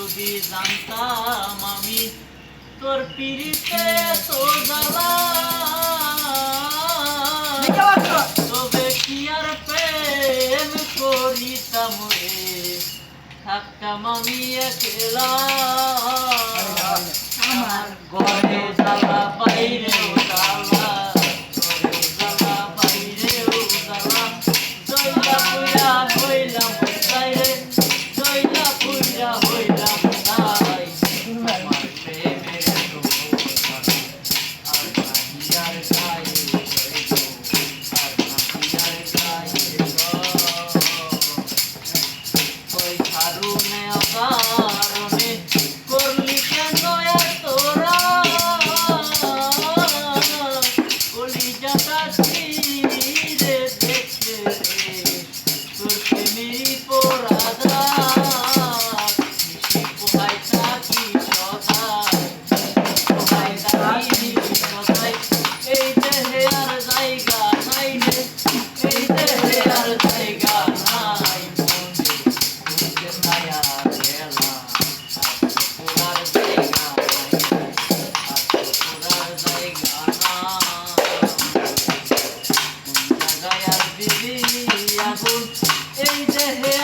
যদি জানতাম আমি তোর পিড়িতে তো জ্বালা, তবে কি আর প্রেম করিতাম রে, থাকতাম আমি একলা। আমার ঘরে জ্বালা বাইরেও জ্বালা, ঘরে জ্বালা বাইরেও জ্বালা, জয়লা পুইরা হইলাম তাই রে, জয়লা পুইরা হইলাম তাই। আমার প্রেমের এত জ্বালা, আর নাহি আর গায়ে হইল, আর নাহি আর গায়ে ওই কারণে অকারণে করলি কেন তোরা, কলিজাটা ছিঁড়ে দেখে রে তোর প্রেমেরই পোড়া দাগ। মিশি পোহাই থাকি সদাই, পোহাই থাকি সদাই, এই দেহে আর জায়গা নাই রে, এই দেহে আর জায়গা নাই। মনে ছায়া গেলা আর পোড়ার জায়গা নাই, আর পোড়ার জায়গা নাই। কোন জায়গায় আর দিবি আগুন, এই দেহে